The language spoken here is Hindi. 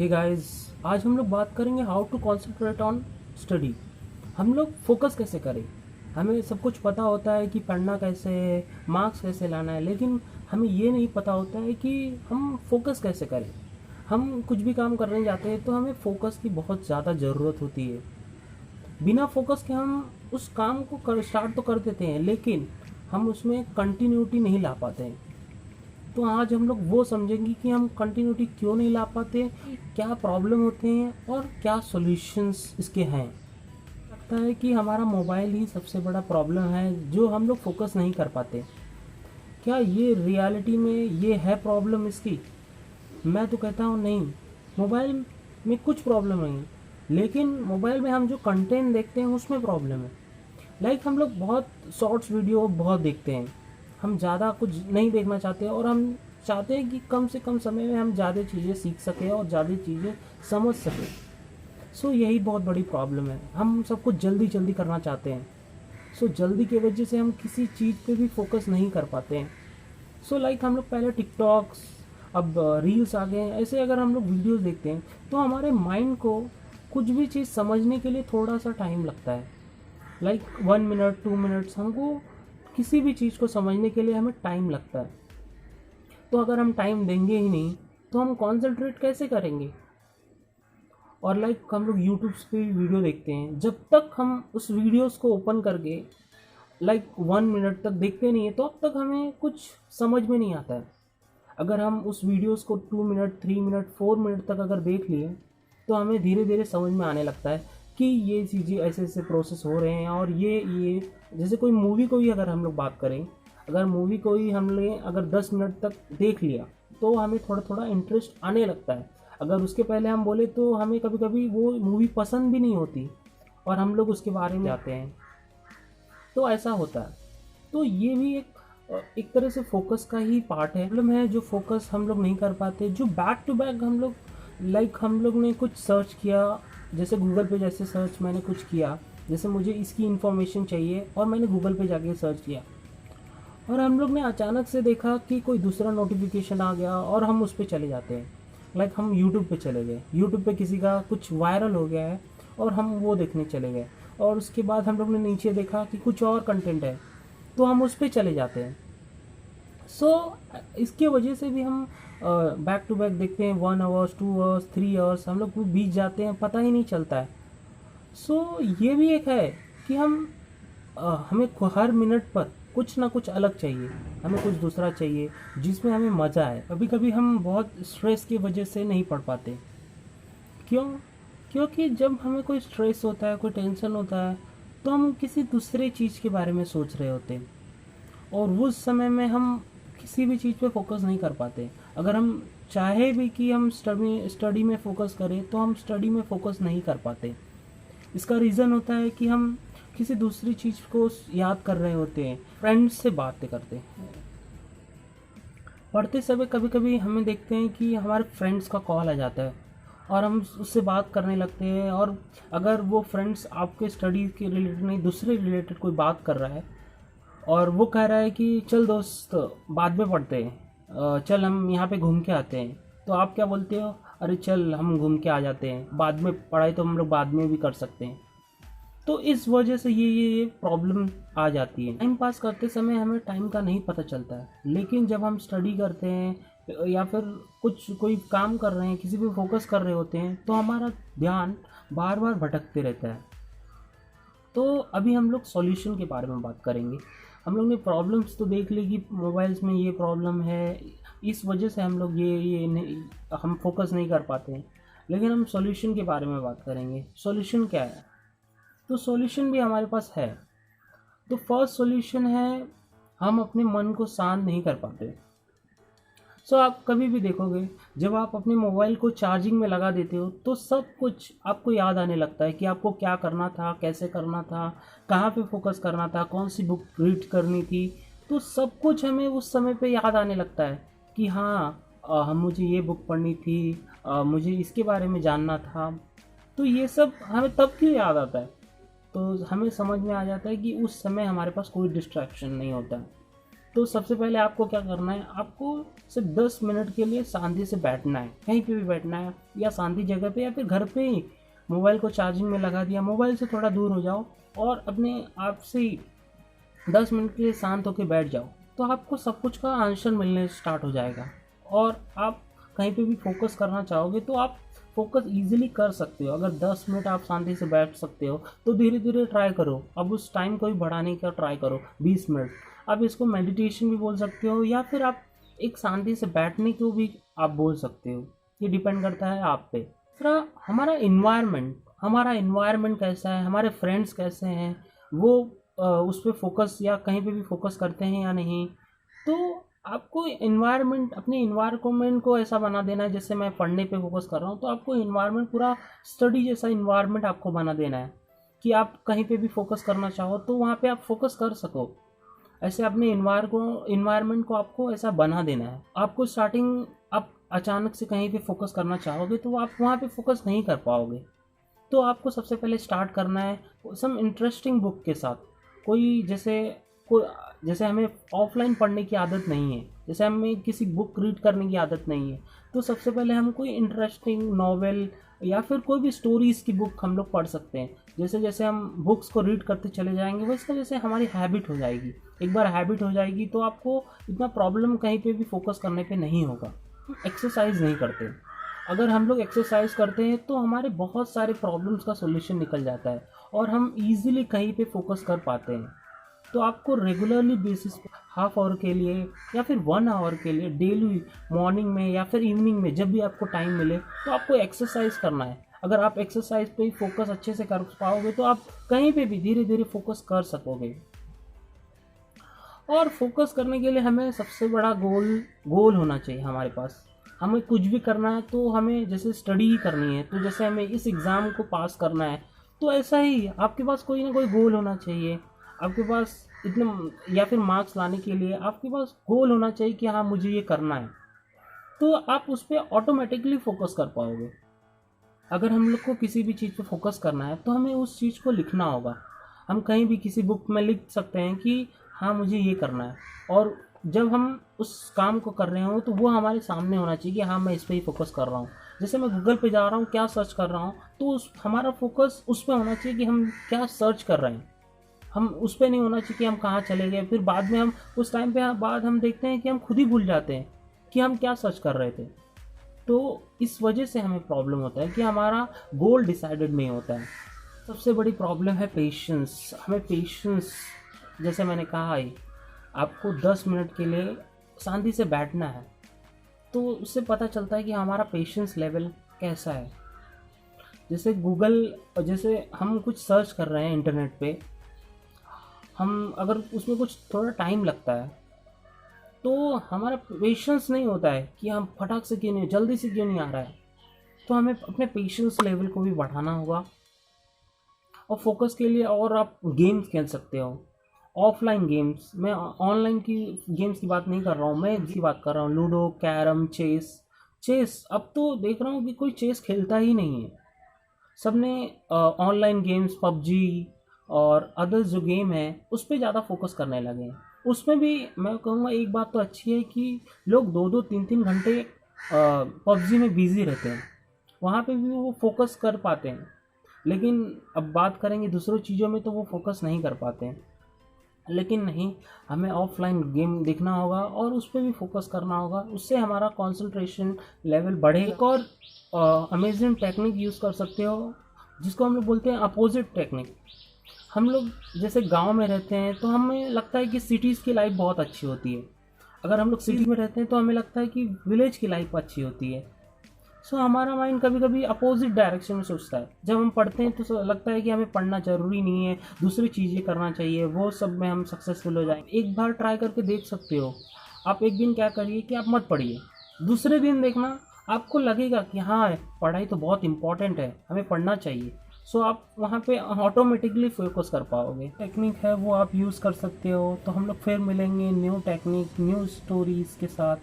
हे गाइस, आज हम लोग बात करेंगे how to concentrate on study. हम लोग फोकस कैसे करें। हमें सब कुछ पता होता है कि पढ़ना कैसे है, मार्क्स कैसे लाना है, लेकिन हमें ये नहीं पता होता है कि हम फोकस कैसे करें। हम कुछ भी काम करने जाते हैं तो हमें फोकस की बहुत ज़्यादा ज़रूरत होती है। बिना फोकस के हम उस काम को स्टार्ट तो कर देते हैं, लेकिन हम उसमें कंटिन्यूटी नहीं ला पाते हैं। तो आज हम लोग वो समझेंगे कि हम कंटिन्यूटी क्यों नहीं ला पाते, क्या प्रॉब्लम होते हैं और क्या सॉल्यूशंस इसके हैं। लगता है कि हमारा मोबाइल ही सबसे बड़ा प्रॉब्लम है जो हम लोग फोकस नहीं कर पाते। क्या ये रियलिटी में ये है प्रॉब्लम इसकी? मैं तो कहता हूँ नहीं, मोबाइल में कुछ प्रॉब्लम नहीं है, लेकिन मोबाइल में हम जो कंटेंट देखते हैं उसमें प्रॉब्लम है। हम लोग बहुत शॉर्ट्स वीडियो बहुत देखते हैं, हम ज़्यादा कुछ नहीं देखना चाहते और हम चाहते हैं कि कम से कम समय में हम ज़्यादा चीज़ें सीख सकें और ज़्यादा चीज़ें समझ सकें। यही बहुत बड़ी प्रॉब्लम है, हम सब कुछ जल्दी जल्दी करना चाहते हैं। जल्दी की वजह से हम किसी चीज़ पे भी फोकस नहीं कर पाते हैं। हम लोग पहले टिकटॉक्स, अब रील्स आ गए हैं, ऐसे अगर हम लोग वीडियोस देखते हैं तो हमारे माइंड को कुछ भी चीज़ समझने के लिए थोड़ा सा टाइम लगता है। 1 मिनट 2 मिनट्स हमको किसी भी चीज़ को समझने के लिए हमें टाइम लगता है। तो अगर हम टाइम देंगे ही नहीं तो हम कॉन्सेंट्रेट कैसे करेंगे। और हम लोग यूट्यूब पे वीडियो देखते हैं, जब तक हम उस वीडियोस को ओपन करके 1 मिनट तक देखते नहीं है तो अब तक हमें कुछ समझ में नहीं आता है। अगर हम उस वीडियोस को 2 मिनट 3 मिनट 4 मिनट तक अगर देख लिए तो हमें धीरे धीरे समझ में आने लगता है कि ये चीज़ें ऐसे ऐसे प्रोसेस हो रहे हैं। और ये जैसे कोई मूवी को ही अगर हम लोग बात करें, अगर मूवी को ही हमने अगर 10 मिनट तक देख लिया तो हमें थोड़ा थोड़ा इंटरेस्ट आने लगता है। अगर उसके पहले हम बोले तो हमें कभी कभी वो मूवी पसंद भी नहीं होती और हम लोग उसके बारे में जाते हैं, तो ऐसा होता है। तो ये भी एक तरह से फोकस का ही पार्ट है। प्रॉब्लम है जो फोकस हम लोग नहीं कर पाते, जो बैक टू बैक हम लोग हम लोग ने कुछ सर्च किया, जैसे गूगल पे जैसे सर्च मैंने कुछ किया, जैसे मुझे इसकी इन्फॉर्मेशन चाहिए और मैंने गूगल पे जाके सर्च किया और हम लोग ने अचानक से देखा कि कोई दूसरा नोटिफिकेशन आ गया और हम उस पर चले जाते हैं। हम यूट्यूब पे चले गए, यूट्यूब पे किसी का कुछ वायरल हो गया है और हम वो देखने चले गए। और उसके बाद हम लोग ने नीचे देखा कि कुछ और कंटेंट है तो हम उस पर चले जाते हैं। इसके वजह से भी हम बैक टू बैक देखते हैं, 1 आवर्स 2 आवर्स 3 आवर्स हम लोग बीत जाते हैं, पता ही नहीं चलता है। ये भी एक है कि हमें हर मिनट पर कुछ ना कुछ अलग चाहिए, हमें कुछ दूसरा चाहिए जिसमें हमें मज़ा आए। कभी कभी हम बहुत स्ट्रेस की वजह से नहीं पढ़ पाते। क्यों? क्योंकि जब हमें कोई स्ट्रेस होता है, कोई टेंशन होता है, तो हम किसी दूसरे चीज़ के बारे में सोच रहे होते हैं और उस समय में हम किसी भी चीज़ पे फोकस नहीं कर पाते। अगर हम चाहे भी कि हम स्टडी में फ़ोकस करें तो हम स्टडी में फ़ोकस नहीं कर पाते। इसका रीज़न होता है कि हम किसी दूसरी चीज़ को याद कर रहे होते हैं, फ्रेंड्स से बातें करते हैं। पढ़ते समय कभी कभी हमें देखते हैं कि हमारे फ्रेंड्स का कॉल आ जाता है और हम उससे बात करने लगते हैं। और अगर वो फ्रेंड्स आपके स्टडी के रिलेटेड नहीं, दूसरे रिलेटेड कोई बात कर रहा है और वो कह रहा है कि चल दोस्त बाद में पढ़ते हैं, चल हम यहाँ पे घूम के आते हैं, तो आप क्या बोलते हो? अरे चल हम घूम के आ जाते हैं, बाद में पढ़ाई तो हम लोग बाद में भी कर सकते हैं। तो इस वजह से ये प्रॉब्लम आ जाती है। टाइम पास करते समय हमें टाइम का नहीं पता चलता है, लेकिन जब हम स्टडी करते हैं या फिर कोई काम कर रहे हैं, किसी पे फोकस कर रहे होते हैं, तो हमारा ध्यान बार बार भटकते रहता है। तो अभी हम लोग सॉल्यूशन के बारे में बात करेंगे। हम लोग ने प्रॉब्लम्स तो देख ली कि मोबाइल्स में ये प्रॉब्लम है, इस वजह से हम लोग हम फोकस नहीं कर पाते हैं। लेकिन हम सॉल्यूशन के बारे में बात करेंगे। सॉल्यूशन क्या है? तो सॉल्यूशन भी हमारे पास है। तो फर्स्ट सॉल्यूशन है, हम अपने मन को शांत नहीं कर पाते। आप कभी भी देखोगे, जब आप अपने मोबाइल को चार्जिंग में लगा देते हो तो सब कुछ आपको याद आने लगता है कि आपको क्या करना था, कैसे करना था, कहाँ पे फोकस करना था, कौन सी बुक रीड करनी थी। तो सब कुछ हमें उस समय पे याद आने लगता है कि हाँ, हम मुझे ये बुक पढ़नी थी, मुझे इसके बारे में जानना था। तो ये सब हमें तब क्यों याद आता है? तो हमें समझ में आ जाता है कि उस समय हमारे पास कोई डिस्ट्रैक्शन नहीं होता है। तो सबसे पहले आपको क्या करना है, आपको सिर्फ 10 मिनट के लिए शांति से बैठना है, कहीं पे भी बैठना है या शांति जगह पे या फिर घर पे ही मोबाइल को चार्जिंग में लगा दिया, मोबाइल से थोड़ा दूर हो जाओ और अपने आप से ही 10 मिनट के लिए शांत होकर बैठ जाओ। तो आपको सब कुछ का आंसर मिलने स्टार्ट हो जाएगा और आप कहीं पे भी फोकस करना चाहोगे तो आप फोकस इजीली कर सकते हो। अगर 10 मिनट आप शांति से बैठ सकते हो तो धीरे धीरे ट्राई करो, अब उस टाइम को भी बढ़ाने का ट्राई करो 20 मिनट। आप इसको मेडिटेशन भी बोल सकते हो या फिर आप एक शांति से बैठने को भी आप बोल सकते हो, ये डिपेंड करता है आप पे। दूसरा, हमारा इन्वायरमेंट कैसा है, हमारे फ्रेंड्स कैसे हैं, वो उस पर फोकस या कहीं पे भी फोकस करते हैं या नहीं। तो आपको अपने इन्वायरमेंट को ऐसा बना देना है, जैसे मैं पढ़ने पे फोकस कर रहा हूँ तो आपको इन्वायरमेंट पूरा स्टडी जैसा इन्वायरमेंट आपको बना देना है कि आप कहीं पे भी फोकस करना चाहो तो वहाँ पे आप फोकस कर सको। ऐसे अपने इन्वायरमेंट को आपको ऐसा बना देना है। आपको स्टार्टिंग आप अचानक से कहीं पे फोकस करना चाहोगे तो आप वहाँ पे फोकस नहीं कर पाओगे। तो आपको सबसे पहले स्टार्ट करना है सम इंटरेस्टिंग बुक के साथ। जैसे हमें ऑफलाइन पढ़ने की आदत नहीं है, जैसे हमें किसी बुक रीड करने की आदत नहीं है, तो सबसे पहले हम कोई इंटरेस्टिंग नॉवेल या फिर कोई भी स्टोरीज़ की बुक हम लोग पढ़ सकते हैं। जैसे जैसे हम बुक्स को रीड करते चले जाएंगे वैसे जैसे हमारी हैबिट हो जाएगी। एक बार हैबिट हो जाएगी तो आपको इतना प्रॉब्लम कहीं पे भी फोकस करने पे नहीं होगा। एक्सरसाइज नहीं करते, अगर हम लोग एक्सरसाइज करते हैं तो हमारे बहुत सारे प्रॉब्लम्स का सोल्यूशन निकल जाता है और हम इजीली कहीं पे फोकस कर पाते हैं। तो आपको रेगुलरली बेसिस पे हाफ आवर के लिए या फिर 1 आवर के लिए डेली मॉर्निंग में या फिर इवनिंग में जब भी आपको टाइम मिले तो आपको एक्सरसाइज करना है। अगर आप एक्सरसाइज पे ही फोकस अच्छे से कर पाओगे तो आप कहीं पे भी धीरे धीरे फोकस कर सकोगे। और फोकस करने के लिए हमें सबसे बड़ा गोल होना चाहिए हमारे पास। हमें कुछ भी करना है तो हमें जैसे स्टडी ही करनी है, तो जैसे हमें इस एग्ज़ाम को पास करना है तो ऐसा ही आपके पास कोई ना कोई गोल होना चाहिए। आपके पास इतने या फिर मार्क्स लाने के लिए आपके पास गोल होना चाहिए कि हाँ मुझे ये करना है, तो आप उस पर ऑटोमेटिकली फोकस कर पाओगे। अगर हम लोग को किसी भी चीज़ पे फोकस करना है तो हमें उस चीज़ को लिखना होगा। हम कहीं भी किसी बुक में लिख सकते हैं कि हाँ मुझे ये करना है, और जब हम उस काम को कर रहे हो तो वो हमारे सामने होना चाहिए कि हाँ मैं इस पर ही फोकस कर रहा हूँ। जैसे मैं गूगल पे जा रहा हूँ, क्या सर्च कर रहा हूँ, तो हमारा फोकस उस पर होना चाहिए कि हम क्या सर्च कर रहे हैं। हम उस पर नहीं होना चाहिए कि हम कहाँ चले गए, फिर बाद में हम उस टाइम पे बाद हम देखते हैं कि हम खुद ही भूल जाते हैं कि हम क्या सर्च कर रहे थे। तो इस वजह से हमें प्रॉब्लम होता है कि हमारा गोल डिसाइडेड नहीं होता है। सबसे बड़ी प्रॉब्लम है पेशेंस। हमें पेशेंस, जैसे मैंने कहा है, आपको 10 मिनट के लिए शांति से बैठना है तो उससे पता चलता है कि हमारा पेशेंस लेवल कैसा है। जैसे हम कुछ सर्च कर रहे हैं इंटरनेट पे, हम अगर उसमें कुछ थोड़ा टाइम लगता है तो हमारा पेशेंस नहीं होता है कि हम फटाक से क्यों नहीं, जल्दी से क्यों नहीं आ रहा है। तो हमें अपने पेशेंस लेवल को भी बढ़ाना होगा। और फोकस के लिए और आप गेम्स खेल सकते हो, ऑफलाइन गेम्स। मैं ऑनलाइन की गेम्स की बात नहीं कर रहा हूँ, मैं इसकी बात कर रहा हूँ लूडो, कैरम, चेस। अब तो देख रहा हूँ कि कोई चेस खेलता ही नहीं है, सबने ऑनलाइन गेम्स पबजी और अदर्स जो गेम है उस पर ज़्यादा फोकस करने लगे हैं। उसमें भी मैं कहूँगा एक बात तो अच्छी है कि लोग 2-2, 3-3 घंटे पबजी में बिजी रहते हैं, वहाँ पे भी वो फोकस कर पाते हैं। लेकिन अब बात करेंगे दूसरों चीज़ों में तो वो फोकस नहीं कर पाते हैं। लेकिन नहीं, हमें ऑफलाइन गेम देखना होगा और उस पर भी फोकस करना होगा, उससे हमारा कंसंट्रेशन लेवल बढ़ेगा। एक और अमेजिंग टेक्निक यूज़ कर सकते हो जिसको हम लोग बोलते हैं अपोजिट टेक्निक। हम लोग जैसे गांव में रहते हैं तो हमें लगता है कि सिटीज़ की लाइफ बहुत अच्छी होती है। अगर हम लोग सिटी में रहते हैं तो हमें लगता है कि विलेज की लाइफ अच्छी होती है। सो हमारा माइंड कभी कभी अपोजिट डायरेक्शन में सोचता है। जब हम पढ़ते हैं तो लगता है कि हमें पढ़ना ज़रूरी नहीं है, दूसरी चीज़ें करना चाहिए, वो सब में हम सक्सेसफुल हो जाएंगे। एक बार ट्राई करके देख सकते हो। आप एक दिन क्या करिए कि आप मत पढ़िए, दूसरे दिन देखना आपको लगेगा कि हाँ पढ़ाई तो बहुत इंपॉर्टेंट है, हमें पढ़ना चाहिए। सो आप वहाँ पे ऑटोमेटिकली फोकस कर पाओगे। टेक्निक है वो आप यूज़ कर सकते हो। तो हम लोग फिर मिलेंगे न्यू टेक्निक, न्यू स्टोरीज़ के साथ।